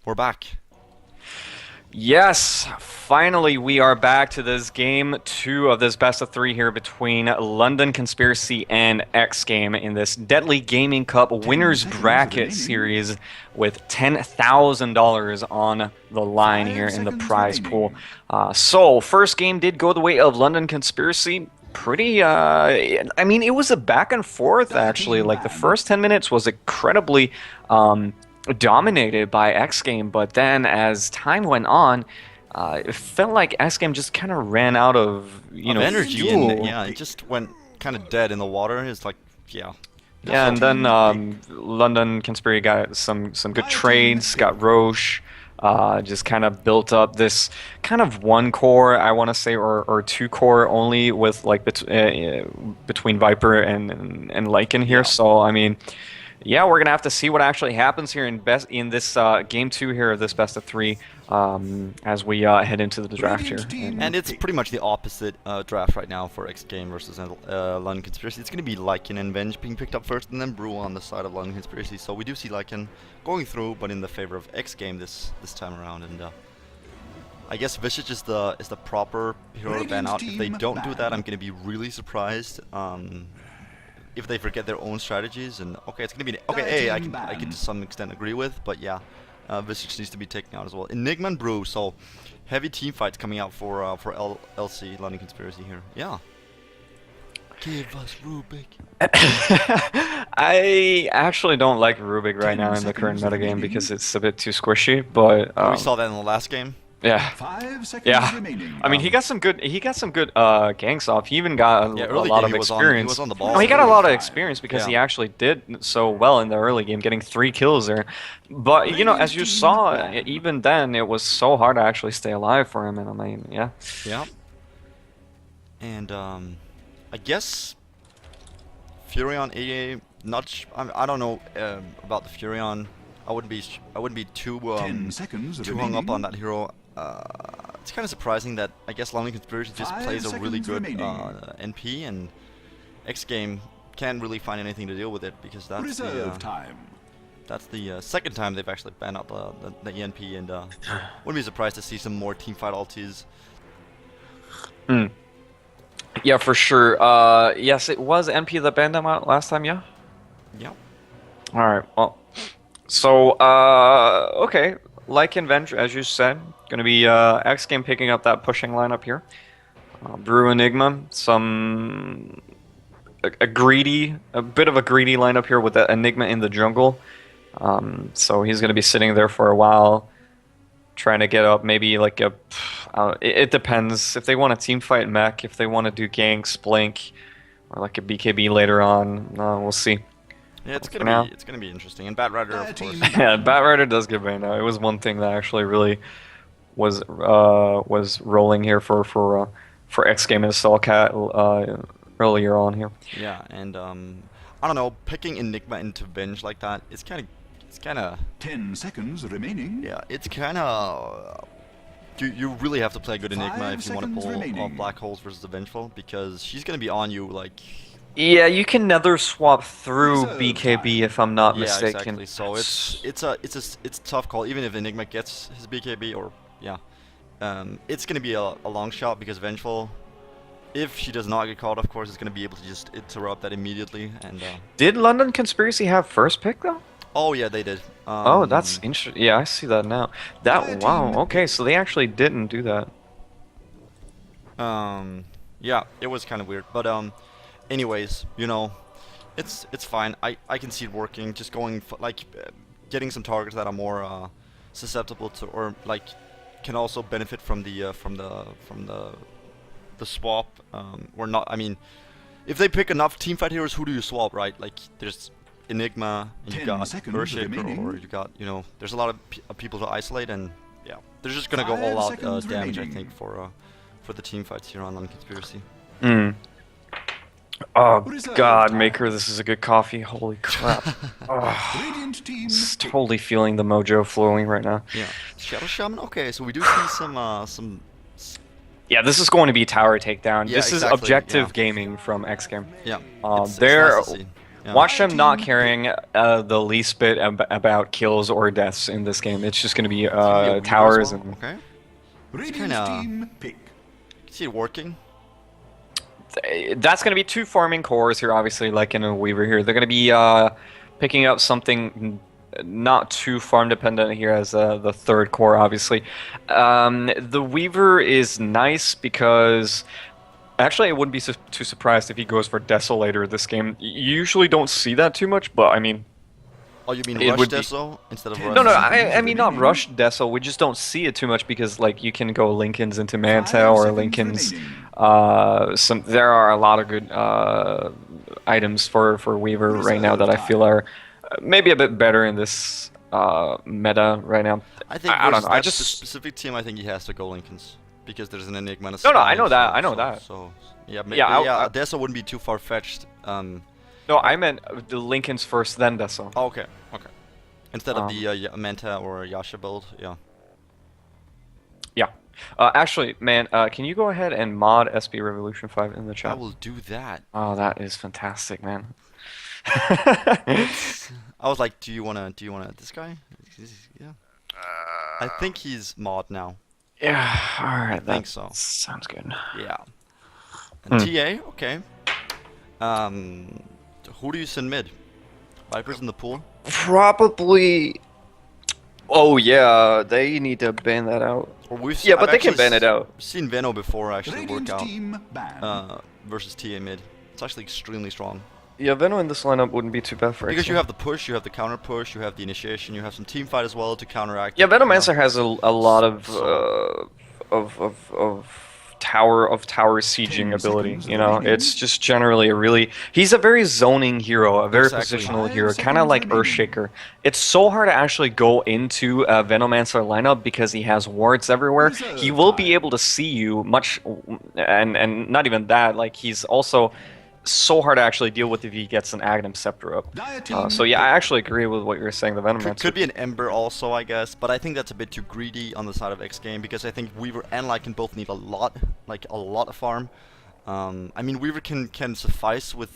We're back. Yes, finally we are back to this game 2 of this best of 3 here between London Conspiracy and xGame in this Deadly Gaming Cup winners bracket series with $10,000 on the line here in the prize pool. So first game did go the way of London Conspiracy. Pretty, I mean, it was a back and forth actually. Like the first 10 minutes was incredibly dominated by xGame, but then as time went on, it felt like xGame just kind of ran out of energy, fuel. and yeah, it just went kind of dead in the water. It's like, yeah. Yeah, and then London Conspiracy got some good trades, got Roche, just kind of built up this kind of one core, I want to say, or two core only with like between Viper and Lycan here. Yeah. So I mean, yeah, we're gonna have to see what actually happens here in this game 2 here of this best of 3 as we head into the draft here. And it's pretty much the opposite draft right now for xGame versus London Conspiracy. It's gonna be Lycan and Venge being picked up first, and then Brew on the side of London Conspiracy. So we do see Lycan going through, but in the favor of xGame this time around. And I guess Visage is the proper hero to ban out. If they don't do that, I'm gonna be really surprised. If they forget their own strategies, and okay, it's gonna be okay. I can to some extent agree with, but yeah, Visage needs to be taken out as well. Enigma and Brew, so heavy team fights coming out for LC London Conspiracy here. Yeah. Give us Rubik. I actually don't like Rubik right now in the current metagame because it's a bit too squishy. But we saw that in the last game. Yeah, yeah. I mean, he got some good ganks off. He even got a lot of experience. He was on the ball. No, he got a lot of experience because he actually did so well in the early game, getting 3 kills there. But you know, as you saw, even then, it was so hard to actually stay alive for him. And I mean, yeah. Yeah. And I guess Furion AA. I don't know about the Furion. I wouldn't be too hung up on that hero. It's kind of surprising that I guess London Conspiracy just plays a really good NP, and xGame can't really find anything to deal with it because that's the second time they've actually banned out the ENP, and wouldn't be surprised to see some more teamfight ultis. Yeah, for sure. Yes, it was NP that banned them out last time. Yeah. Yeah. All right. Well. So, okay, like Venge, as you said, gonna be xGame picking up that pushing lineup here. Brew Enigma, a bit of a greedy lineup here with the Enigma in the jungle. So he's gonna be sitting there for a while, trying to get up maybe like it depends if they want a team fight mech, if they want to do ganks, blink, or like a BKB later on. We'll see. Yeah, it's gonna be interesting. And Batrider, of course. Yeah, Batrider does get banned out. It was one thing that actually really was rolling here for xGame and Cellcat earlier on here. Yeah, and I don't know, picking Enigma into Venge like that, it's kind of 10 seconds remaining. Yeah, it's kind of you really have to play good Enigma if you want to pull Black Holes versus the Vengeful, because she's gonna be on you like. Yeah, you can nether swap through BKB if I'm not mistaken. Yeah, exactly. So it's a tough call, even if Enigma gets his BKB, or yeah, it's gonna be a long shot because Vengeful, if she does not get caught, of course, is gonna be able to just interrupt that immediately. And did London Conspiracy have first pick though? Oh yeah, they did. Oh, that's interesting. Yeah, I see that now. Wow. Okay, so they actually didn't do that. Yeah, it was kind of weird, but anyways, you know, it's fine. I can see it working. Just going getting some targets that are more susceptible to, or like can also benefit from the swap. Or not. I mean, if they pick enough teamfight heroes, who do you swap, right? Like there's Enigma, and you got Urshick, or you got, you know, there's a lot of people to isolate, and yeah, they're just gonna go all out damage, I think, for the teamfights here on Conspiracy. Oh God, Maker, this is a good coffee. Holy crap! Totally feeling the mojo flowing right now. Yeah, Shadow Shaman. Okay, so we do see some. Yeah, this is going to be tower takedown. Yeah, this is objective gaming from xGame. Yeah, they're nice to see. Yeah. Watch them not caring the least bit about kills or deaths in this game. It's just going to be It's gonna be a Weaver as towers well. and... Okay. Radiant's team pick. See it working. That's going to be 2 farming cores here, obviously, like in a Weaver here. They're going to be picking up something not too farm dependent here as the 3rd core, obviously. The Weaver is nice because... Actually, I wouldn't be too surprised if he goes for Desolator this game. You usually don't see that too much, but I mean... Oh, you mean it Rush would be- Deso instead of Rush? No, I mean not Rush Deso. We just don't see it too much because like you can go Lincolns into Manta or Lincolns. There are a lot of good items for Weaver right now that I feel are maybe a bit better in this meta right now. I think I don't versus know. I that just specific team, I think he has to go Lincolns because there's an Enigma. No, I know that. I know that. So yeah, Deso wouldn't be too far fetched. No, I meant the Lincolns first, then Deso. Oh, okay. Instead of the Manta or Yasha build, yeah. Yeah. Actually, man, can you go ahead and mod SB Revolution 5 in the chat? I will do that. Oh, that is fantastic, man. I was like, do you wanna this guy? Yeah. I think he's mod now. Yeah. All right. I think so. Sounds good. Yeah. And TA, okay. Who do you send mid? Vipers in the pool? Probably. Oh yeah, they need to ban that out. Or we've Yeah, I've but they can actually ban it out. Seen Veno before actually work Radiant out team ban. versus TA mid. It's actually extremely strong. Yeah, Veno in this lineup wouldn't be too bad for Because XL. you have the push, you have the counter push, you have the initiation, you have some team fight as well to counteract. Yeah, it, you know. Venomancer has a lot of tower sieging 10 ability. seconds You know, remaining. it's just generally a really. He's a very zoning hero, a very Exactly. positional 5 hero, kind of seconds like remaining. Earthshaker. It's so hard to actually go into a Venomancer lineup because he has wards everywhere. He will be able to see you much, and not even that. Like he's also so hard to actually deal with if he gets an Aghanim Scepter up. So yeah, I actually agree with what you're saying. The Venomancer Could be an Ember also, I guess, but I think that's a bit too greedy on the side of XGame because I think Weaver and Lycan both need a lot of farm. I mean, Weaver can suffice with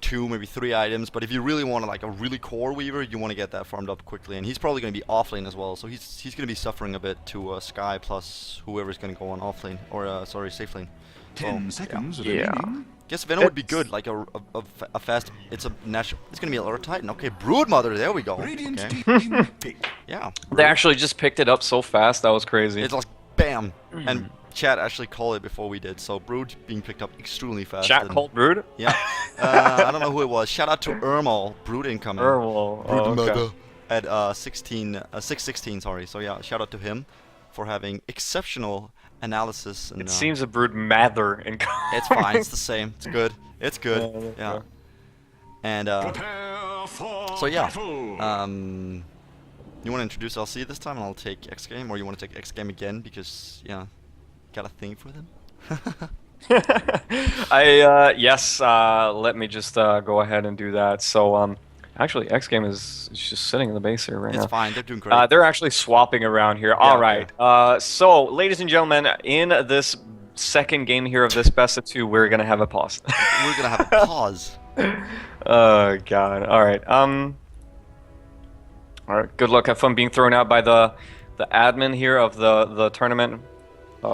2, maybe 3 items, but if you really want a really core Weaver, you want to get that farmed up quickly, and he's probably going to be offlane as well, so he's going to be suffering a bit to Sky plus whoever's going to go on offlane or sorry, safe lane. 10 seconds Yeah. remaining. Guess Venom would be good, like a fast. It's a natural. It's gonna be a Lord Titan. Okay, Broodmother. There we go. Radiant Okay. team pick. Yeah. They actually just picked it up so fast. That was crazy. It's like bam, and chat actually called it before we did. So Brood being picked up extremely fast. Chat and- called Brood? Yeah. I don't know who it was. Shout out to Ermal. Brood incoming. Ermal. Oh, okay. At 616. Sorry. So yeah, shout out to him for having exceptional analysis. And, It seems a Brood Mather in it's fine. It's the same. It's good. It's good. Yeah. okay. And Prepare for so yeah. battle. You want to introduce LC this time, and I'll take X Game, or you want to take X Game again because yeah, got a thing for them. Yes, let me just go ahead and do that. So actually X-Game is just sitting in the base here right now. It's fine. They're doing great. They're actually swapping around here. All right. So, ladies and gentlemen, in this second game here of this best of 2, we're gonna have a pause. We're gonna have a pause. Oh God. All right. All right. Good luck. Have fun being thrown out by the admin here of the tournament.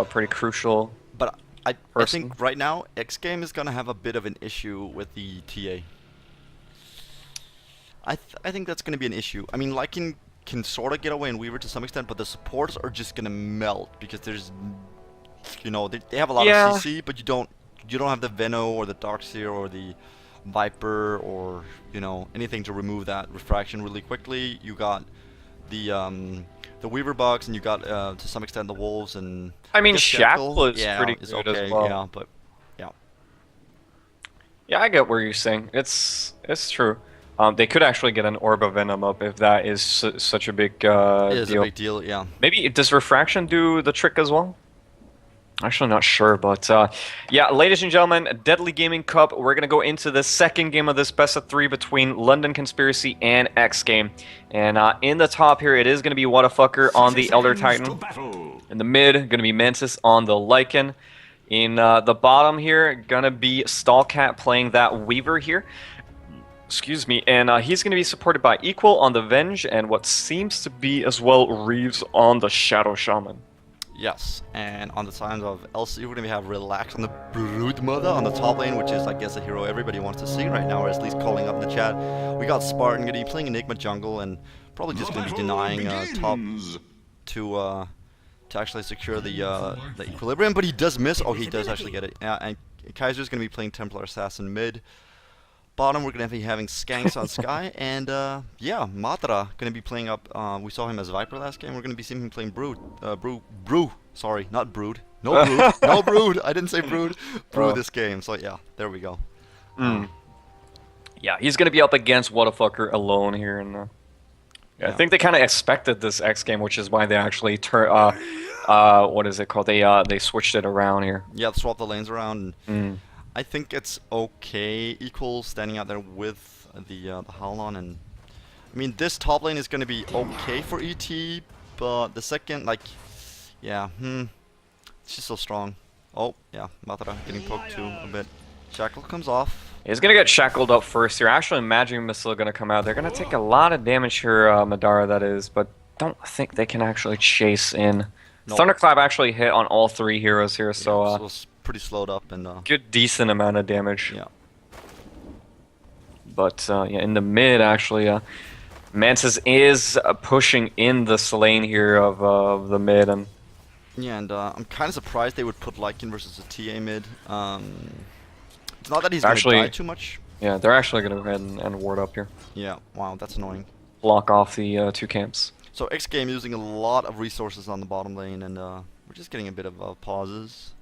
Pretty crucial. But I Person. think right now X Game is gonna have a bit of an issue with the TA. I think that's gonna be an issue. I mean, Lycan can sort of get away in Weaver to some extent, but the supports are just gonna melt because there's, you know, they have a lot of CC, but you don't have the Veno or the Darkseer or the Viper or anything to remove that refraction really quickly. You got the Weaver bugs, and you got to some extent the Wolves, and I mean, guess Shackle is yeah, pretty is good okay, as well. yeah, but yeah. Yeah, I get what you're saying. It's true. They could actually get an Orb of Venom up if that is such a big It is deal. a big deal, yeah. Maybe does Refraction do the trick as well? Actually, not sure, but yeah, ladies and gentlemen, Deadly Gaming Cup. We're gonna go into the second game of this best of 3 between London Conspiracy and X Game. And in the top here, it is gonna be Whatafucker on the Elder Titan. In the mid, gonna be Mantis on the Lycan. In the bottom here, gonna be Stallcat playing that Weaver here. Excuse me, and he's gonna be supported by Equal on the Venge, and what seems to be as well Reeves on the Shadow Shaman. Yes, and on the side of LC, we're gonna have Relax on the Broodmother on the top lane, which is, I guess, a hero everybody wants to see right now, or at least calling up in the chat. We got Spartan gonna be playing Enigma jungle, and probably just gonna be denying top to actually secure the equilibrium, but he does miss. Oh, he does actually get it. Yeah, and Kaiser's gonna be playing Templar Assassin mid. Bottom, we're going to be having Skanks on Sky, and yeah, Matra going to be playing up, we saw him as Viper last game, we're going to be seeing him playing Brood, sorry, not Brood, no Brood, no Brood, I didn't say Brood, this game, so yeah, there we go. Yeah, he's going to be up against Whatafucker alone here, and yeah, I think they kind of expected this X game, which is why they actually what is it called, they switched it around here. Yeah, swap the lanes around, and I think it's okay, Equal standing out there with the Howlon, and I mean this top lane is going to be okay for ET, but the second, like, yeah, it's just so strong. Oh, yeah, Matra getting poked too a bit. Shackle comes off. He's going to get shackled up first here. Actually, Magic Missile going to come out. They're going to take a lot of damage here, Madara that is, but don't think they can actually chase in. Nope. Thunderclap actually hit on all three heroes here, so it's pretty slowed up and good decent amount of damage. Yeah. But yeah, in the mid actually, Mantis is pushing in the lane here of the mid, and yeah, and I'm kind of surprised they would put Lycan versus a TA mid. It's not that he's actually gonna die too much. Yeah, they're actually gonna go ahead and ward up here. Yeah, wow, that's annoying. Block off the two camps. So xGame using a lot of resources on the bottom lane, and we're just getting a bit of pauses.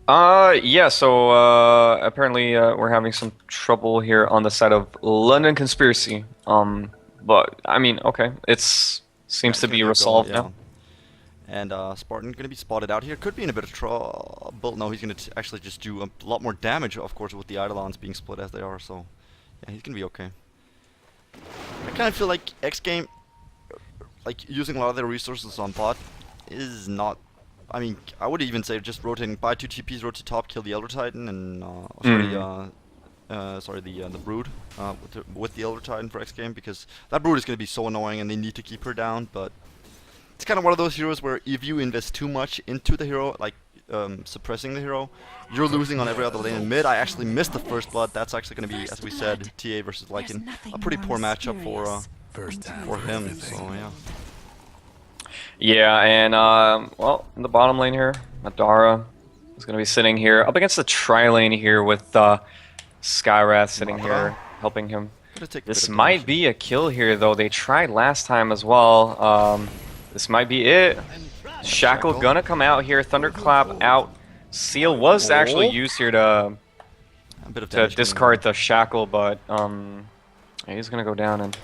Yeah, so apparently we're having some trouble here on the side of London Conspiracy. But I mean, okay, seems to be resolved now. And Spartan gonna be spotted out here. Could be in a bit of trouble. No, he's gonna actually just do a lot more damage, of course, with the Eidolons being split as they are. So yeah, he's gonna be okay. I kind of feel like xGame, like using a lot of their resources on bot, is not. I mean, I would even say just rotating buy 2 TPs, rotate top, kill the Elder Titan, and sorry, the Brood with the Elder Titan for xGame, because that Brood is going to be so annoying, and they need to keep her down. But it's kind of one of those heroes where if you invest too much into the hero, like suppressing the hero, you're losing on every other lane. In mid, I actually missed the first blood. That's actually going to be, as we said, TA versus Lycan, a pretty poor matchup for him. So yeah. Yeah, and well, in the bottom lane here, Madara is going to be sitting here up against the tri-lane here with Skywrath sitting here helping him. This might be a kill here, though. They tried last time as well. This might be it. Shackle gonna come out here. Thunderclap out. Seal was actually used here to discard the Shackle, but he's gonna go down, and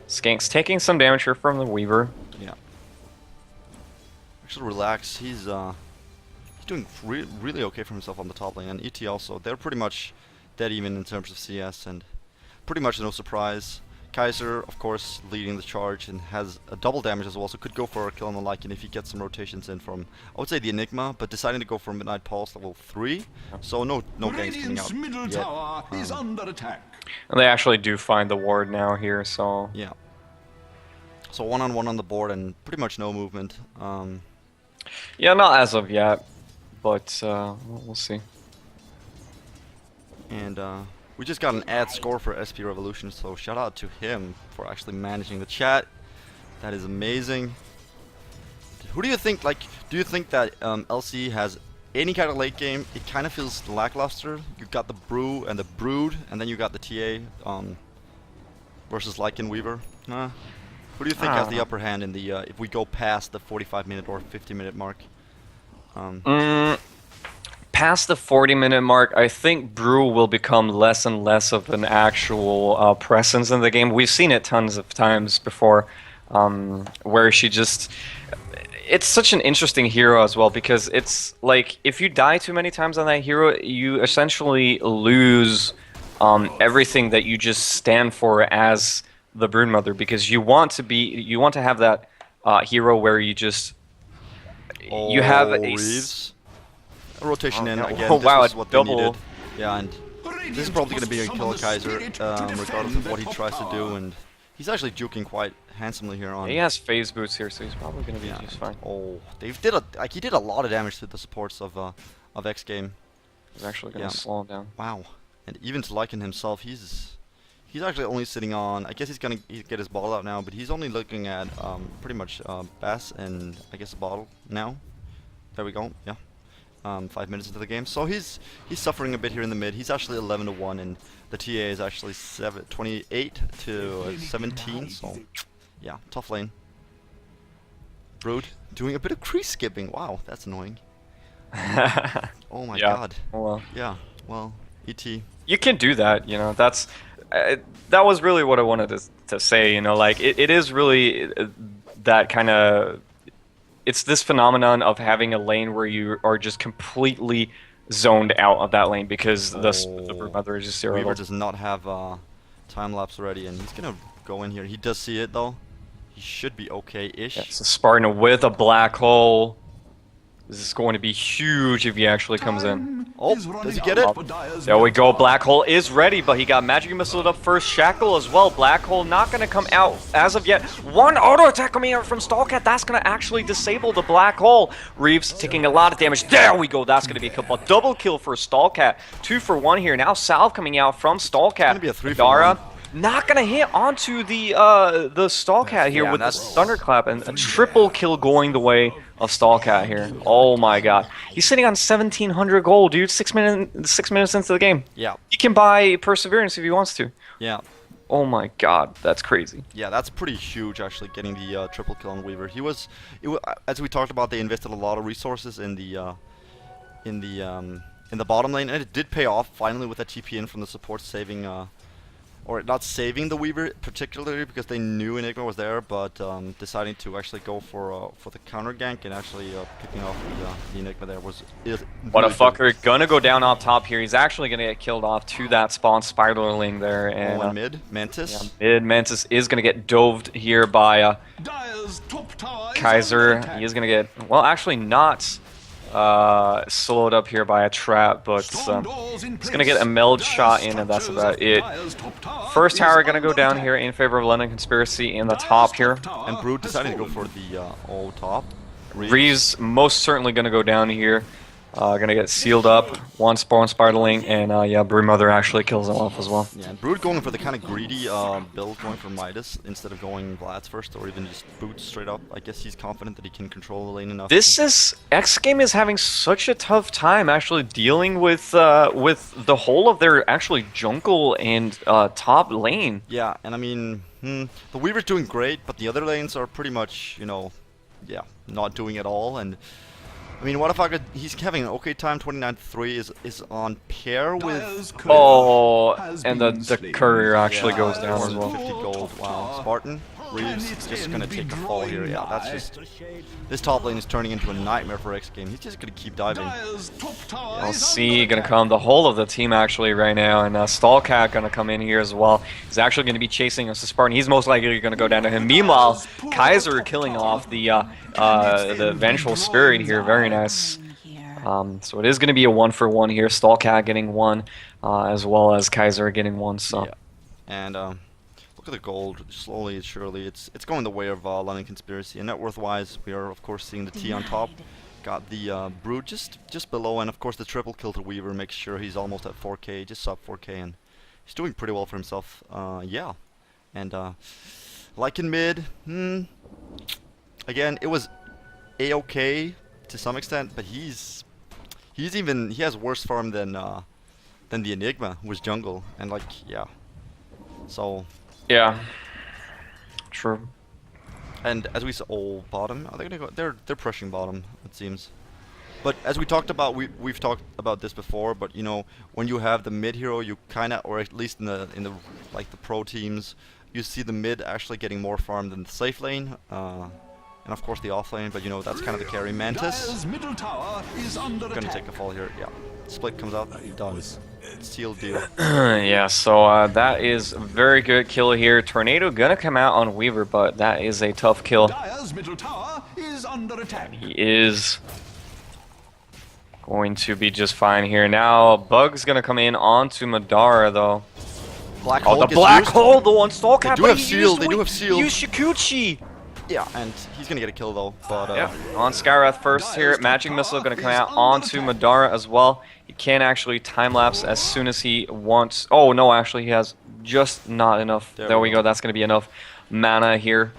Skank's taking some damage here from the Weaver. Yeah. Actually, relax. He's doing really okay for himself on the top lane, and ET also. They're pretty much dead even in terms of CS, and pretty much no surprise. Kaiser, of course, leading the charge and has a double damage as well, so could go for a kill on the Lycan if he gets some rotations in from, I would say, the Enigma, but deciding to go for Midnight Pulse level 3, so no ganks coming out middle tower is under attack. And they actually do find the ward now here, so yeah. So one-on-one on the board and pretty much no movement. Yeah, not as of yet, but we'll see. And we just got an ad score for SP Revolution, so shout out to him for actually managing the chat. That is amazing. Who do you think, like, do you think that LC has any kind of late game? It kind of feels lackluster. You've got the Brew and the Brood, and then you got the TA versus Lycan Weaver. Who do you think has the upper hand in the, if we go past the 45-minute or 50-minute mark? Past the 40-minute mark, I think Brew will become less and less of an actual presence in the game. We've seen it tons of times before, where she just... It's such an interesting hero as well, because it's like, if you die too many times on that hero, you essentially lose everything that you just stand for as the Broodmother, because you want to have that hero where you just... you have a Reeves. A rotation in no. again. Oh, This wow, was a what double. they needed. Yeah, and this is probably going to be a kill Kaiser, regardless of what he tries to do. And he's actually juking quite handsomely here on. He has phase boots here, so he's probably gonna be just fine. Oh, he did a lot of damage to the supports of xGame. He's actually gonna slow him down. Wow, and even to Lycan himself, he's actually only sitting on. I guess he's gonna get his bottle out now, but he's only looking at pretty much Bass and I guess a bottle now. There we go. Yeah. 5 minutes into the game, so he's suffering a bit here in the mid. He's actually 11-1, and the TA is actually 28 to 17. So, yeah, tough lane. Brood doing a bit of crease skipping. Wow, that's annoying. Oh my god. Well, yeah. Well, ET. You can do that. You know, that was really what I wanted to say. You know, like it is really that kind of. It's this phenomenon of having a lane where you are just completely zoned out of that lane because the Brood Mother is just zero. Weaver does not have time lapse ready, and he's gonna go in here. He does see it though. He should be okay-ish. Yeah, so Spartan with a black hole. This is going to be huge if he actually comes in. Oh, does he get it? There we go. Black hole is ready, but he got magic missiled up first. Shackle as well. Black hole not going to come out as of yet. One auto attack coming out from Stallcat. That's going to actually disable the black hole. Reeves taking a lot of damage. There we go. That's going to be a couple. Double kill for Stallcat. 2 for 1 here. Now Salve coming out from Stallcat. It's going to be a 3 for Dara 1. not gonna hit onto the Stallcat here with the thunderclap, and a triple kill going the way of Stallcat here. Oh my god, he's sitting on 1,700 gold, dude. 6 minutes into the game. Yeah. He can buy Perseverance if he wants to. Yeah. Oh my god, that's crazy. Yeah, that's pretty huge actually, getting the triple kill on Weaver. As we talked about, they invested a lot of resources in the bottom lane, and it did pay off finally with that TP in from the support, saving or not saving the Weaver particularly because they knew Enigma was there, but deciding to actually go for the counter gank and actually picking off the Enigma there was. What a fucker! Gonna go down off top here. He's actually gonna get killed off to that spawn spiraling there, and and mid Mantis. Yeah, mid Mantis is gonna get doved here by Kaiser. He is gonna get, well, actually not slowed up here by a trap, but he's gonna get a meld shot in, and that's about it. First tower gonna go down here in favor of London Conspiracy in the top here. And Brood deciding to go for the old top. Reeves most certainly gonna go down here. Gonna get sealed up, one spawn spiraling, and yeah, Brood Mother actually kills him off as well. Yeah, and Brood going for the kind of greedy build, going for Midas instead of going Vlad's first, or even just boots straight up. I guess he's confident that he can control the lane enough. xGame is having such a tough time actually dealing with the whole of their actually jungle and top lane. Yeah, and I mean, the Weaver's doing great, but the other lanes are pretty much, you know, yeah, not doing at all. And I mean, what if he's having an okay time. 29-3 is on pair with. Oh, and the courier actually goes down as well. 50 gold. Wow. Spartan. Reeves just gonna take a fall here. Yeah, that's just. This top lane is turning into a nightmare for xGame. He's just gonna keep diving. LC gonna come. The whole of the team actually right now, and Stallcat gonna come in here as well. He's actually gonna be chasing us to Spartan. He's most likely gonna go down to him. Meanwhile, Kaiser killing off the Vengeful Spirit here. Very nice. So it is gonna be a 1-for-1 here. Stallcat getting 1, as well as Kaiser getting 1. So. Yeah. And look at the gold. Slowly and surely, it's going the way of London Conspiracy. And net worth-wise, we are of course seeing the T on top. Got the Brood just below, and of course the triple kill to Weaver makes sure he's almost at 4K, just sub 4K, and he's doing pretty well for himself. Yeah, and like in mid, again, it was a-okay to some extent, but he has worse farm than the Enigma, who was jungle, and like, yeah, so. Yeah. True. And as we saw, bottom. Are they gonna go? They're pushing bottom, it seems. But as we talked about, we've talked about this before. But you know, when you have the mid hero, you kind of, or at least in the like the pro teams, you see the mid actually getting more farm than the safe lane, and of course the off lane. But you know, that's kind of the carry. Mantis middle tower is under gonna take a fall here. Yeah. Split comes out. Done. Seal deal. Yeah, so that is a very good kill here. Tornado gonna come out on Weaver, but that is a tough kill. Dire's middle tower is under attack. He is going to be just fine here. Now, Bug's gonna come in onto Madara, though. Black Oh, hole the gets black used. hole, the one stalk They do have seal, they do have seal. Use Shikuchi. Yeah, and he's gonna get a kill though. But Yeah, on Skywrath first here. Magic Missile gonna come out onto Madara as well. He can actually time lapse as soon as he wants. Oh no, actually he has just not enough. There we go. That's gonna be enough mana here.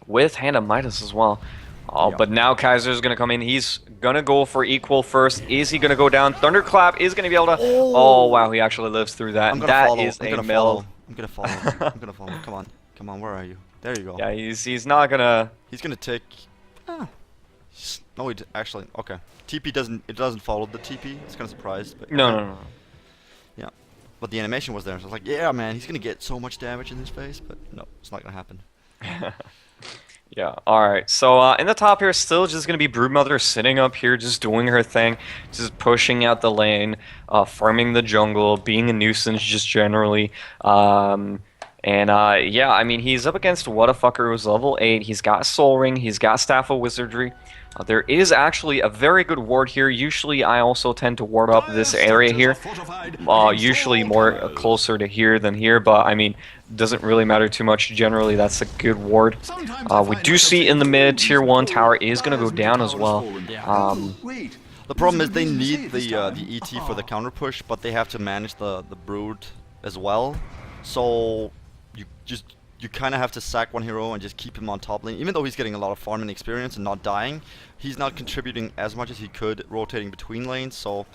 With Hand of Midas as well. Oh, Yeah. but now Kaiser's gonna come in. He's gonna go for equal first. Is he gonna go down? Thunderclap is gonna be able to. Oh wow, he actually lives through that. I'm gonna That follow. is I'm a gonna mill. follow. I'm gonna follow. I'm gonna follow. Come on, come on. Where are you? There you go. Yeah, he's not gonna. He's gonna take. No, actually. Okay. TP doesn't. It doesn't follow the TP. It's kind of surprised, but No. yeah. But the animation was there, so I was like, yeah, man, he's gonna get so much damage in his face, but no, it's not gonna happen. Yeah, alright. So in the top here, still just going to be Broodmother sitting up here, just doing her thing, just pushing out the lane, farming the jungle, being a nuisance just generally. Yeah, I mean, he's up against Whatafucker, who's level 8. He's got Soul Ring, he's got Staff of Wizardry. There is actually a very good ward here. Usually I also tend to ward up this area here. Usually more closer to here than here, but I mean, doesn't really matter too much. Generally, that's a good ward. We do see in the mid, tier 1 tower is going to go down as well. The problem is they need the ET for the counter push, but they have to manage the Brood as well. So you kind of have to sack one hero and just keep him on top lane. Even though he's getting a lot of farming experience and not dying, he's not contributing as much as he could rotating between lanes. So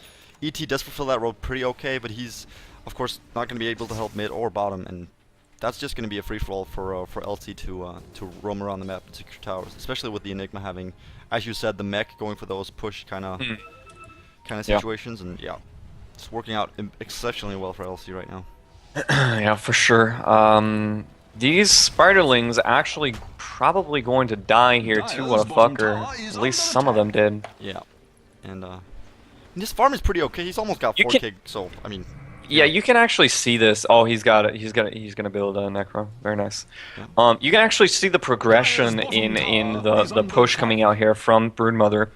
ET does fulfill that role pretty okay, but he's of course not going to be able to help mid or bottom, and that's just going to be a free for all for LT to roam around the map and secure towers, especially with the Enigma having, as you said, the mech going for those push kind of situations, and yeah, it's working out exceptionally well for LC right now. Yeah, for sure. These spiderlings actually probably going to die here too, what a fucker. At least some of them did. Yeah. And his farm is pretty okay. He's almost got 4k, so I mean. Yeah, you can actually see this. Oh, he's gonna build a Necro. Very nice. Yeah. You can actually see the progression in the push coming out here from Broodmother,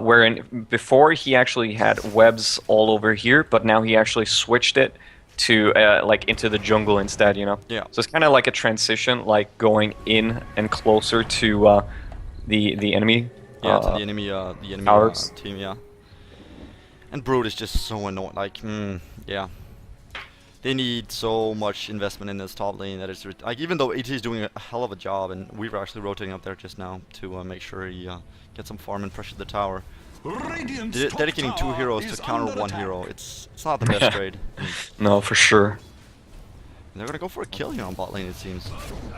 wherein before he actually had webs all over here, but now he actually switched it to like into the jungle instead, you know. Yeah. So it's kind of like a transition, like going in and closer to the enemy. Yeah, to the enemy team. Yeah. And Brood is just so annoying. Like, yeah. They need so much investment in this top lane that it's like, even though AT is doing a hell of a job, and we were actually rotating up there just now to make sure he gets some farm and pressure the tower. Dedicating 2 heroes to counter 1 hero, it's not the best trade. No, for sure. They're gonna go for a kill here on bot lane, it seems.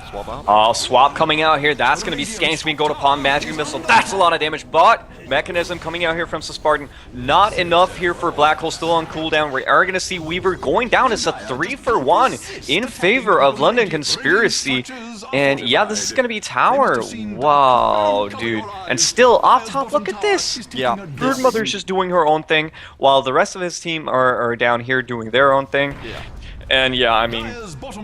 Swap out. Oh, swap coming out here. That's gonna be Skanks being go upon Magic Missile. That's a lot of damage, but Mechanism coming out here from Spartan. Not enough here for Black Hole, still on cooldown. We are gonna see Weaver going down. It's a 3-for-1 in favor of London Conspiracy. And yeah, this is gonna be tower. Wow, dude. And still off top, look at this. Yeah. Broodmother's just doing her own thing, while the rest of his team are down here doing their own thing. Yeah. And yeah, I mean,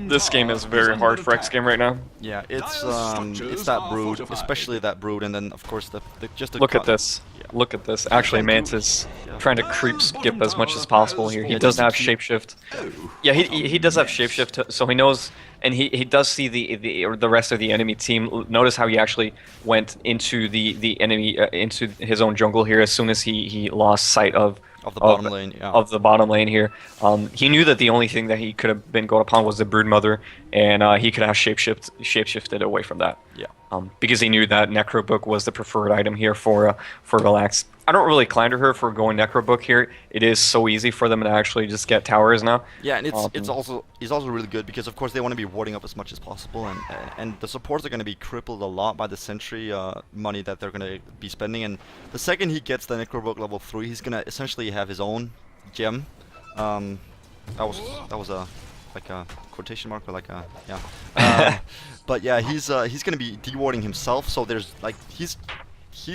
this game is very hard for xGame right now. Yeah, it's that Brood, especially that Brood, and then of course just look at this. Yeah. Look at this. Actually, Mantis trying to creep skip as much as possible here. He does have shapeshift. Yeah, he does have shapeshift, so he knows, and he does see the rest of the enemy team. Notice how he actually went into the enemy into his own jungle here as soon as he lost sight of the bottom lane, yeah. Of the bottom lane here. He knew that the only thing that he could have been going upon was the Broodmother, and he could have shapeshifted away from that. Yeah. Because he knew that Necrobook was the preferred item here for Relax. I don't really clamor her for going Necrobook here. It is so easy for them to actually just get towers now. Yeah, and he's also really good because of course they want to be warding up as much as possible, and the supports are going to be crippled a lot by the sentry money that they're going to be spending. And the second he gets the Necrobook level 3, he's going to essentially have his own gem. That was a like a quotation mark, or like a but yeah, he's going to be dewarding himself. So there's like he's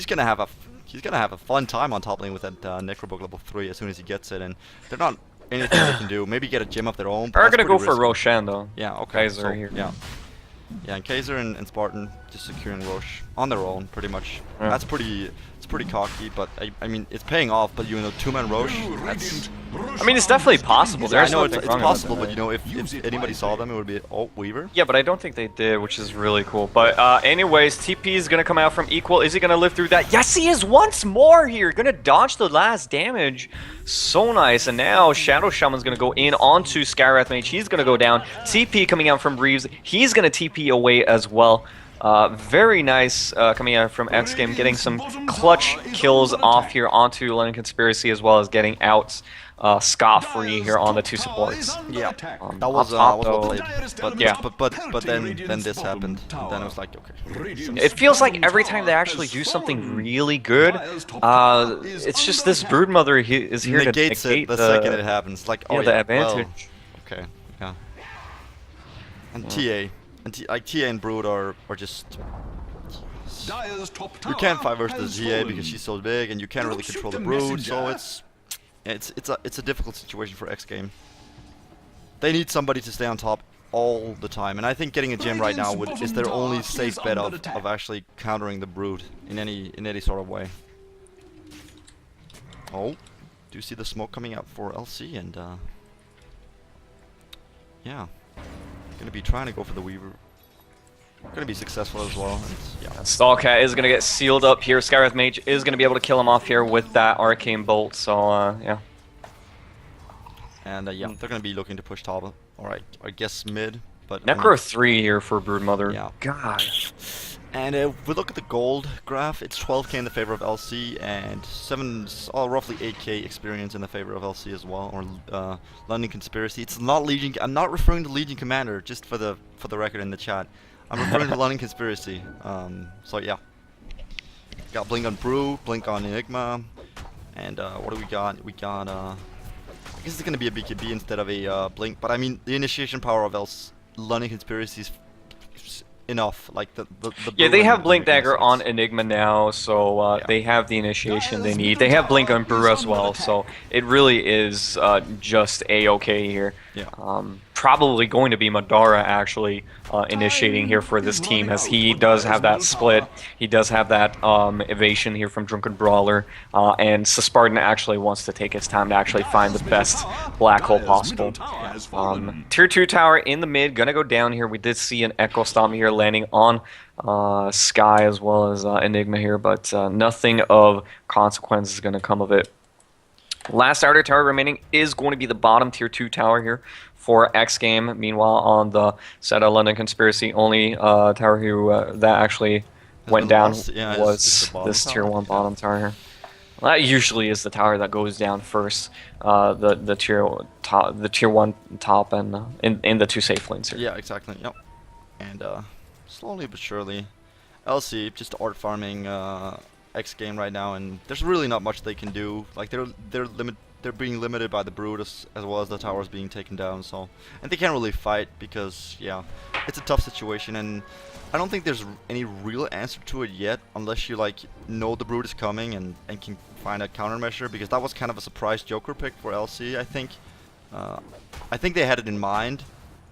going to have a he's gonna have a fun time on top lane with that Necrobook level 3 as soon as he gets it, and they're not anything they can do. Maybe get a gem of their own. They're gonna go for Roshan though. Yeah, okay. Kaiser So, here. yeah. Yeah, and Kaiser and Spartan just securing Roche on their own, pretty much. Yeah. That's pretty. It's pretty cocky, but I mean, it's paying off. But you know, 2-man Roche. That's. I mean, it's definitely possible. Yeah, I There's know it's nothing wrong possible, about but you know, if anybody saw them, it would be Weaver. Yeah, but I don't think they did, which is really cool. But anyways, TP is going to come out from Equal. Is he going to live through that? Yes, he is once more here. Going to dodge the last damage. So nice. And now Shadow Shaman's going to go in onto Skywrath Mage. He's going to go down. TP coming out from Reeves. He's going to TP away as well. Very nice coming out from xGame, getting some clutch kills off here onto London Conspiracy, as well as getting out scot-free here on the 2 supports. Yeah, that was was well well played. But yeah. but then this happened. And then it was like, okay. It feels like every time they actually do something really good, it's just this Broodmother is here Negates to negate it the second it happens. Like, oh the yeah, advantage. well, okay, yeah. And TA. Like TA and Brood are just. You can't fight versus the GA because she's so big, and you can't really control the Brood, so it's a difficult situation for xGame. They need somebody to stay on top all the time, and I think getting a gem right now is their only safe bet of actually countering the Brood in any sort of way. Oh, do you see the smoke coming out for LC? And yeah. Gonna be trying to go for the Weaver. Gonna be successful as well. And, yeah. Stallcat is gonna get sealed up here. Skywrath Mage is gonna be able to kill him off here with that Arcane Bolt. So yeah. And yeah, they're gonna be looking to push top. Alright, I guess mid. But Necro 3 here for Broodmother. Yeah. God. And if we look at the gold graph, it's 12k in the favor of LC and roughly 8k experience in the favor of LC as well, or London Conspiracy. It's not Legion. I'm not referring to Legion Commander, just for the record in the chat. I'm referring to London Conspiracy. So yeah, got Blink on Brew, Blink on Enigma, and what do we got? We got I guess it's gonna be a BKB instead of a Blink, but I mean the initiation power of London Conspiracy is enough. Like yeah, they have Blink Dagger on Enigma now, so yeah. They have the initiation they need. They have Blink on Brew as well, so it really is just a-okay here. Yeah. Probably going to be Madara actually initiating here for this team, as he does have that split. He does have that evasion here from Drunken Brawler, and Spartan actually wants to take his time to actually find the best black hole possible. Tier 2 tower in the mid, gonna go down here. We did see an Echo Stomp here landing on Sky as well as Enigma here, but nothing of consequence is gonna come of it. Last outer tower remaining is going to be the bottom tier 2 tower here for xGame. Meanwhile, on the side of London Conspiracy, only tower who that actually went down was this tier 1 bottom tower here. Well, that usually is the tower that goes down first. The tier 1 top and in the 2 safe lanes here. Yeah, exactly. Yep. And slowly but surely, LC just art farming xGame right now, and there's really not much they can do. Like they're being limited by the Brood as well as the towers being taken down. So, and they can't really fight because yeah, it's a tough situation, and I don't think there's any real answer to it yet, unless you like know the Brood is coming and can find a countermeasure, because that was kind of a surprise Joker pick for LC. I think they had it in mind,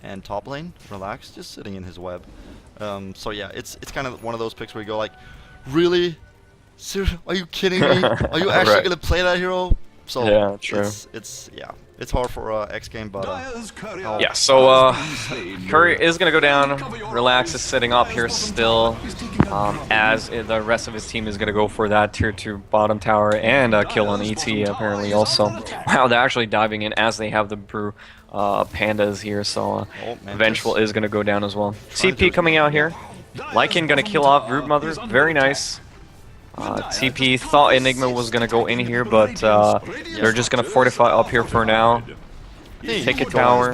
and top lane, relax, just sitting in his web. So yeah, it's kind of one of those picks where you go like, really? Are you kidding me? Are you actually gonna play that hero? So yeah, true. It's hard for xGame, but yeah. So Curry is gonna go down. Relax is sitting up here still, as the rest of his team is gonna go for that tier 2 bottom tower and kill on ET apparently also. Wow, they're actually diving in as they have the Brew pandas here. So Vengeful is gonna go down as well. TP coming out here. Lycan gonna kill off Broodmother. Very nice. TP thought Enigma was going to go in here, but they're just going to fortify up here for now. Take a tower.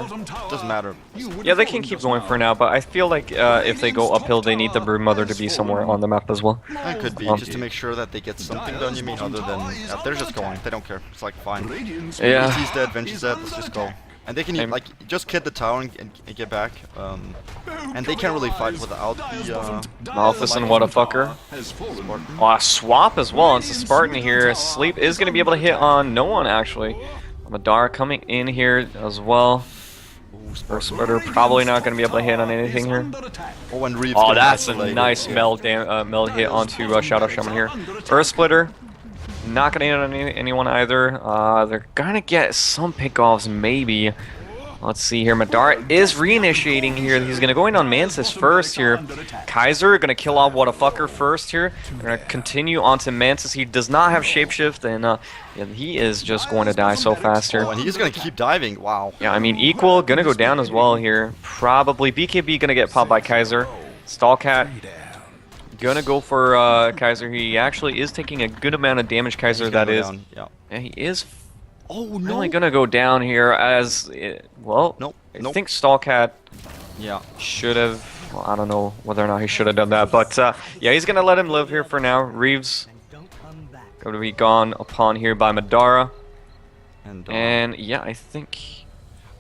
Doesn't matter. Yeah, they can keep going for now, but I feel like if they go uphill, they need the Broodmother to be somewhere on the map as well. It could be, just to make sure that they get something done, you mean, other than... they're just going. They don't care. It's like, fine. Yeah. He's dead, Venge's dead, let's just go. And they can like just hit the tower and get back. And they can't really fight without the Malthus what a fucker. Oh, a swap as well. It's a Spartan here. Sleep is going to be able to hit on no one actually. Madara coming in here as well. Splitter probably not going to be able to hit on anything here. Oh, and Reeves that's a nice meld hit onto Shadow Shaman here. Earth Splitter, not going to hit on anyone either. They're going to get some pickoffs maybe. Let's see here. Madara is reinitiating here. He's going to go in on Mantis first here. Kaiser going to kill off what a fucker first here. They're going to continue on to Mantis. He does not have Shapeshift, and yeah, he is just going to die so fast here. Oh, and he's going to keep diving. Wow. Yeah, I mean, Equal going to go down as well here. Probably BKB going to get popped by Kaiser. Stallcat going to go for Kaiser. He actually is taking a good amount of damage, Kaiser, that is. Yeah, he is. Oh, no. Only gonna go down here as well. Nope. I think Stallcat should have. Well, I don't know whether or not he should have done that, but yeah, he's gonna let him live here for now. Reeves going to be gone upon here by Madara, and yeah, I think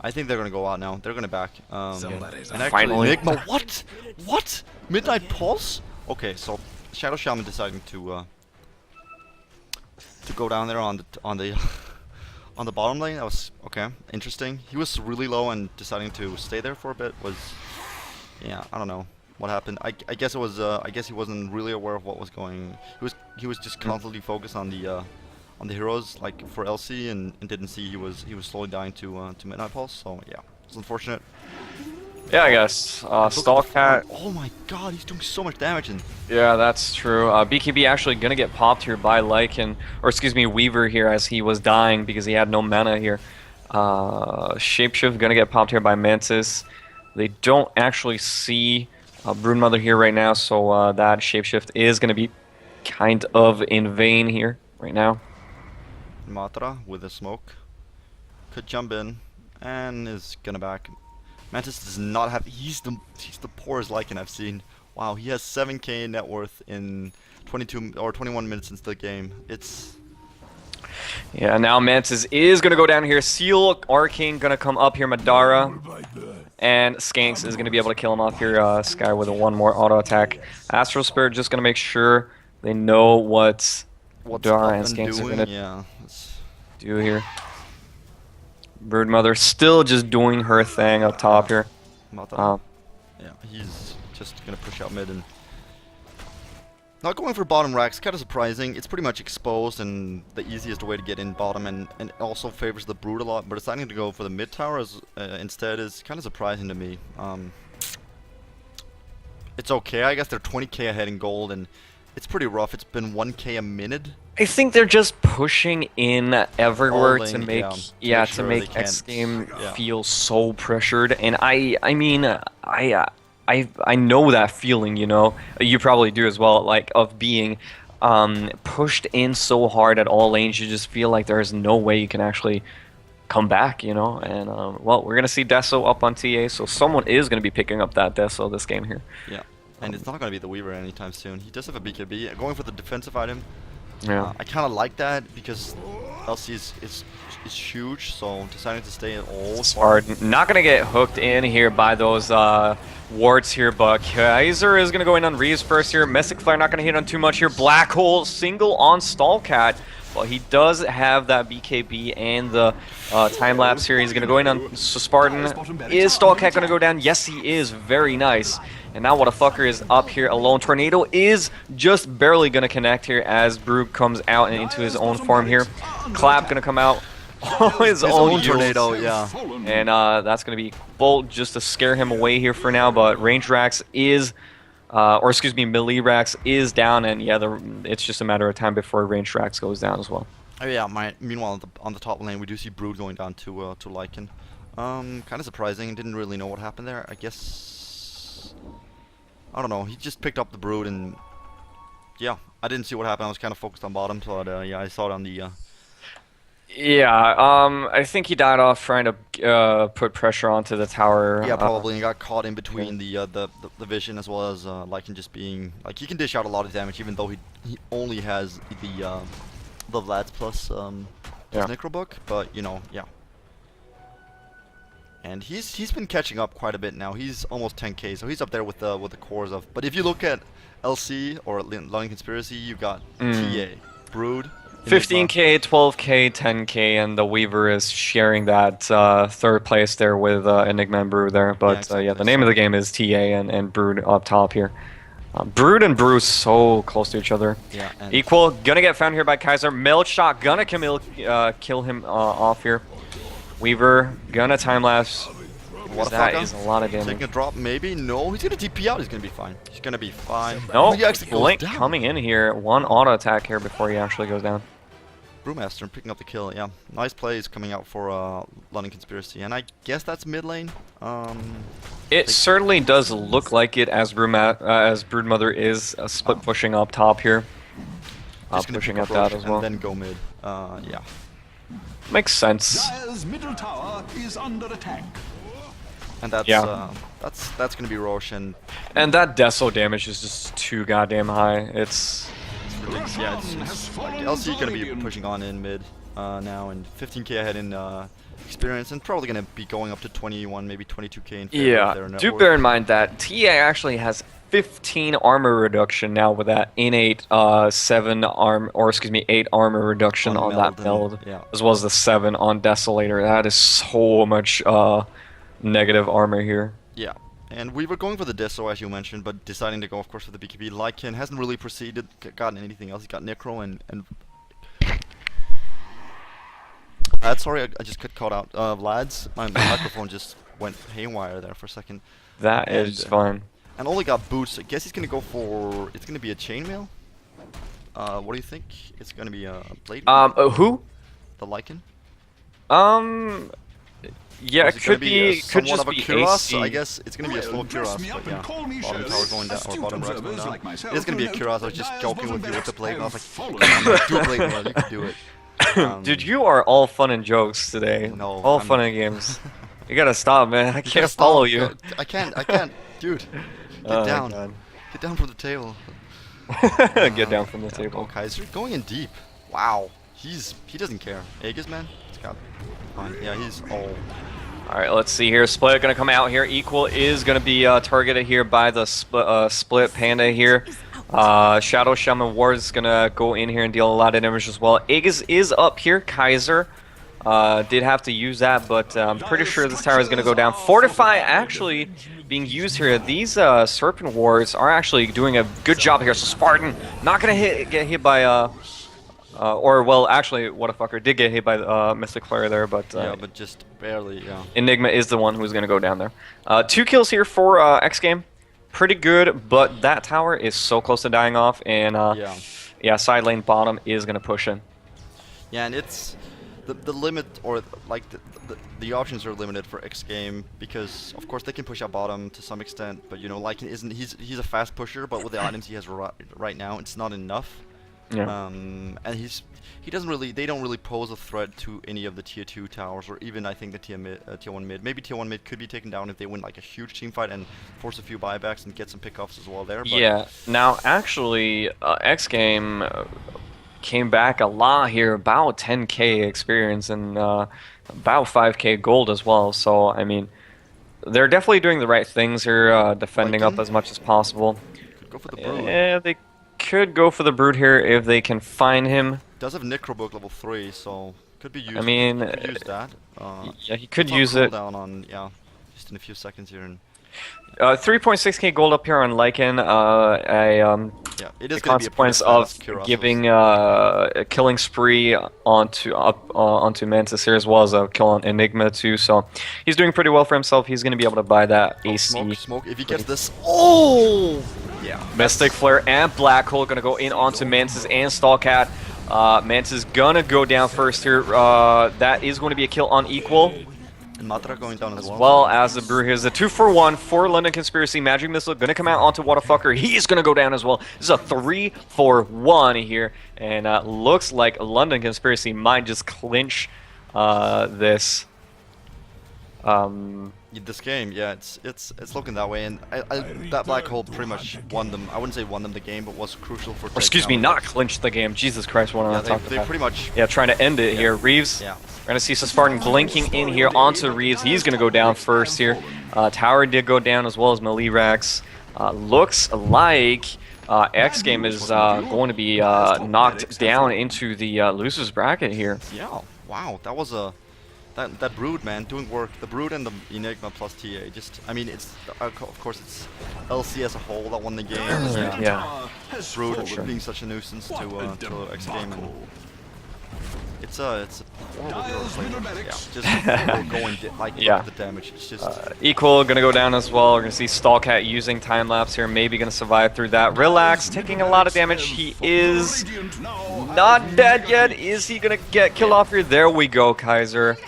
they're gonna go out now. They're gonna back. And actually, finally, Enigma, what? Midnight Pulse? Okay, so Shadow Shaman deciding to go down there on the on the bottom lane. That was okay, interesting. He was really low and deciding to stay there for a bit was, yeah, I don't know what happened. I guess it was I guess he wasn't really aware of what was going. He was just constantly focused on the heroes like for LC and didn't see he was slowly dying to Midnight Pulse. So yeah, it's unfortunate. Yeah, I guess. Stallcat. Oh my god, he's doing so much damage. Yeah, that's true. BKB actually gonna get popped here by Lycan, or excuse me, Weaver here as he was dying because he had no mana here. Shapeshift gonna get popped here by Mantis. They don't actually see Broodmother here right now, so that Shapeshift is gonna be kind of in vain here right now. Matra with a smoke could jump in and is gonna back. Mantis does not have. He's the poorest Lycan I've seen. Wow, he has 7k net worth in 22 or 21 minutes into the game. It's. Yeah, now Mantis is gonna go down here. Seal Arcane gonna come up here. Madara and Skanks is gonna be able to kill him off here. Sky with a one more auto attack. Astral Spirit just gonna make sure they know what Madara and Skanks are gonna do here. Broodmother still just doing her thing up top here. Yeah, he's just gonna push out mid and not going for bottom racks. Kind of surprising. It's pretty much exposed and the easiest way to get in bottom, and also favors the Brood a lot. But deciding to go for the mid tower instead is kind of surprising to me. It's okay. I guess they're 20k ahead in gold, and it's pretty rough. It's been 1k a minute. I think they're just pushing in everywhere to make sure make xGame feel so pressured, and I mean I know that feeling, you know. You probably do as well, like of being pushed in so hard at all lanes. You just feel like there's no way you can actually come back, you know. And well, we're gonna see Deso up on TA, so someone is gonna be picking up that Deso this game here. Yeah, and it's not gonna be the Weaver anytime soon. He does have a BKB. Going for the defensive item. Yeah, I kind of like that because LC is huge, so deciding to stay at all. Spartan not gonna get hooked in here by those wards here, but Kaiser is gonna go in on Reeves first here. Mystic Flare not gonna hit on too much here. Black Hole single on Stallcat, but he does have that BKB and the time lapse here. He's gonna go in on Spartan. Is Stallcat gonna go down? Yes, he is. Very nice. And now what a fucker is up here alone. Tornado is just barely gonna connect here as Brood comes out and into his own form here. Clap gonna come out. his own tornado, yeah. And that's gonna be Bolt just to scare him away here for now. But range Rax is, or excuse me, melee Rax is down, and yeah, it's just a matter of time before range Rax goes down as well. Oh yeah. Meanwhile, on the top lane, we do see Brood going down to Lycan. Kind of surprising. Didn't really know what happened there. I guess. I don't know. He just picked up the Brood, and yeah, I didn't see what happened. I was kind of focused on bottom, so yeah, I saw it on the. Yeah, I think he died off trying to put pressure onto the tower. Yeah, probably, and got caught in between the vision as well as Lycan just being like he can dish out a lot of damage even though he only has the Vlad's plus Necro book, but you know, yeah. And he's been catching up quite a bit now. He's almost 10k, so he's up there with the cores of. But if you look at LC or London Conspiracy, you got TA, Brood, 15k, 12k, 10k, and the Weaver is sharing that third place there with Enigma and Brood there. But exactly. yeah, the name of the game is TA and Brood up top here. Brood and Brew so close to each other. Yeah. Equal, gonna get found here by Kaiser. Meld shot, gonna kill him off here. Weaver, gonna time lapse. That is a lot of damage. Taking a drop, maybe? No, he's gonna TP out. He's gonna be fine. He's gonna be fine. No, he actually goes Blink down. coming in here. One auto attack here before he actually goes down. Brewmaster picking up the kill. Yeah, nice plays coming out for London Conspiracy, and I guess that's mid lane. It certainly does look like it as Broodmother is split pushing up top here. Pushing up that as well. And then go mid. Yeah. Makes sense. Dire's middle tower is under attack. And that's that's gonna be Roche and that Deso damage is just too goddamn high. It's yeah, it's like LC gonna be pushing on in mid now, and 15k ahead in experience, and probably gonna be going up to 21, maybe 22k in favor of their do network. bear in mind that TA actually has 15 armor reduction now with that innate 8 armor reduction on that build, as well as the 7 on Desolator. That is so much negative armor here. Yeah, and we were going for the Deso as you mentioned, but deciding to go, of course, for the BKB. Lycan hasn't really gotten anything else. He's got Necro and sorry, I just got caught out. Lads, my microphone just went haywire there for a second. That is fine. And only got boots. I guess he's gonna go for. It's gonna be a chainmail. What do you think? It's gonna be a blade. Who? The Lycan. Yeah, it could be. Could just be AC. I guess it's gonna be a slow Kuros, but yeah. Bottom tower going down, or bottom right going down. It is gonna be a Kuros. I was just joking with you with the blade, and I was like, come on, do a blade world, you can do it. Dude, you are all fun and jokes today. No, all fun and games. You gotta stop, man. I can't follow you. I can't, dude. Get down. Get down from the table. Get down from the table. Oh, Kaiser going in deep. Wow. He doesn't care. Aegis, man. It's got fine. Yeah, he's all. Alright, let's see here. Split gonna come out here. Equal is gonna be targeted here by the split Panda here. Shadow Shaman Ward is gonna go in here and deal a lot of damage as well. Aegis is up here. Kaiser did have to use that, but I'm pretty sure this tower is gonna go down. Fortify actually being used here. These Serpent Wards are actually doing a good job here. So Spartan not gonna get hit by or well, actually, what a fucker, did get hit by Mystic Flare there, but yeah, but just barely. Yeah. Enigma is the one who's gonna go down there. 2 kills here for xGame, pretty good, but that tower is so close to dying off, and yeah, side lane bottom is gonna push in. Yeah, and it's the limit, or like the options are limited for xGame because of course they can push out bottom to some extent, but you know, Lycan isn't. He's a fast pusher, but with the items he has right now, it's not enough. Yeah. And he doesn't really. They don't really pose a threat to any of the tier 2 towers, or even I think the tier 1 mid. Maybe tier 1 mid could be taken down if they win like a huge team fight and force a few buybacks and get some pickoffs as well there. But yeah. Now actually, xGame came back a lot here, about 10k experience and about 5k gold as well. So I mean, they're definitely doing the right things here, defending up as much as possible. Could go for the Brood. Yeah, they could go for the Brood here if they can find him. Does have Necrobook level 3, so could be used. I mean, use that. Yeah, he could use it. Down on just in a few seconds here. And 3.6k gold up here on Lycan. Yeah, it is the consequence of giving a killing spree onto Mantis here, as well as a kill on Enigma too. So he's doing pretty well for himself. He's going to be able to buy that AC. Smoke. If he gets this, oh yeah. Mystic Flare and Black Hole going to go in onto Mantis and Stallcat. Mantis going to go down first here. That is going to be a kill on Equal. And Matra going down as well as the Brew. Here's a 2-for-1 for London Conspiracy. Magic Missile gonna come out onto Whatafucker. He's gonna go down as well. This is a 3-for-1 here, and looks like London Conspiracy might just clinch this. This game, yeah, it's looking that way, and that black hole pretty much won them. I wouldn't say won them the game, but was crucial for. Or excuse me, not clinched the game. Jesus Christ, what am I talking they about? pretty much. Yeah, trying to end it here. Reeves. Yeah. We're gonna see Spartan blinking in here onto Reeves. He's gonna go down first here. Tower did go down as well as Melirax. Looks like xGame is going to be knocked down into the losers bracket here. Yeah. Wow, that was a. That Brood, man, doing work. The Brood and the Enigma plus TA. Just, I mean, it's of course it's LC as a whole that won the game. Yeah. Brood being such a nuisance to xGame. And it's a horrible hero play. Yeah, just going like the damage. It's just Equal gonna go down as well. We're gonna see Stallcat using time lapse here. Maybe gonna survive through that. Relax, taking a lot of damage. He is not dead yet. Is he gonna get killed off here? There we go, Kaiser.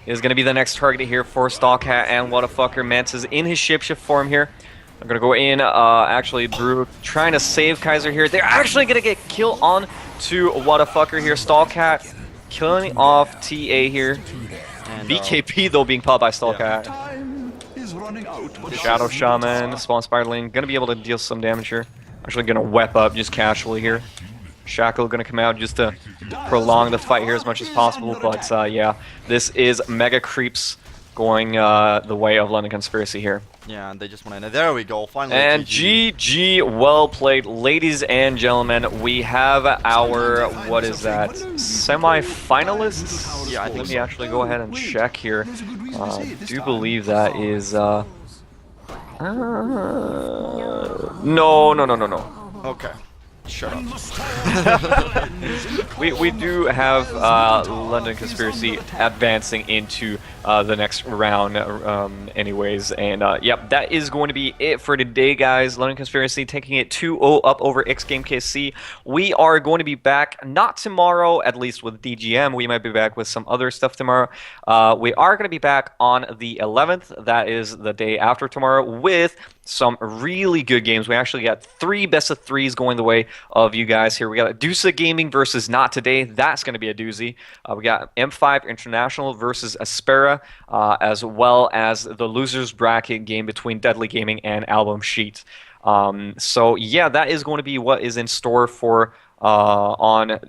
Is going to be the next target here for Stallcat, and what a fucker, Mantis in his shapeshift form here. I'm going to go in, actually, Brew trying to save Kaiser here. They're actually going to get killed on to what a fucker here. Stallcat killing off TA here. And BKP, though, being popped by Stallcat. Shadow Shaman, Spawn Spiderling, going to be able to deal some damage here. Actually going to wep up just casually here. Shackle going to come out just to prolong the fight here as much as possible, but yeah, this is Mega Creeps going the way of London Conspiracy here. Yeah, and they just went in. There we go, finally. And GG, well played, ladies and gentlemen. We have our, what is that, semi-finalists? Yeah, I think Let me actually go ahead and check here. Do believe that is, no. Okay. Shut up. we do have London Conspiracy advancing into the next round anyways, and yep, that is going to be it for today, guys. London Conspiracy taking it 2-0 up over xGame.kz. We are going to be back, not tomorrow, at least with DGM. We might be back with some other stuff tomorrow. We are going to be back on the 11th. That is the day after tomorrow, with some really good games. We actually got 3 best of 3s going the way of you guys here. We got Dusa Gaming versus Not Today. That's going to be a doozy. We got M5 International versus Aspera, as well as the losers bracket game between Deadly Gaming and Album Sheet. So yeah, that is going to be what is in store for on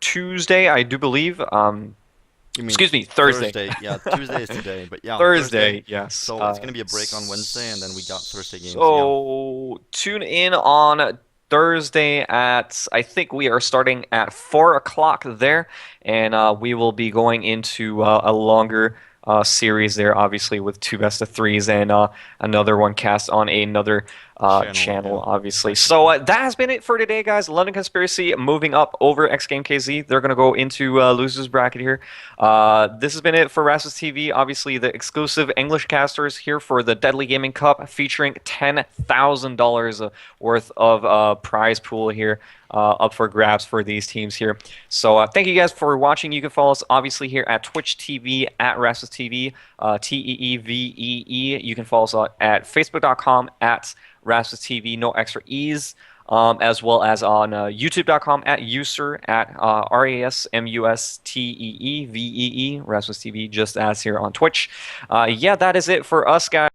Tuesday, I do believe. Excuse me, Thursday. Yeah, Tuesday is today, but yeah. Thursday, yes. So it's going to be a break on Wednesday, and then we got Thursday games. So tune in on Thursday at, I think we are starting at 4 o'clock there, and we will be going into a longer series there, obviously, with 2 best of 3s and another one cast on another channel, obviously. So that has been it for today, guys. London Conspiracy moving up over xGame.kz. They're going to go into losers bracket here. This has been it for Rasmus TV. Obviously, the exclusive English casters here for the Deadly Gaming Cup, featuring $10,000 worth of prize pool here up for grabs for these teams here. So thank you guys for watching. You can follow us obviously here at Twitch TV at Rasmus TV, TEEVEE. You can follow us at Facebook.com at Rasmus TV, no extra E's, as well as on YouTube.com at user at RASMUSTEEVEE, Rasmus TV, just as here on Twitch. Yeah, that is it for us, guys.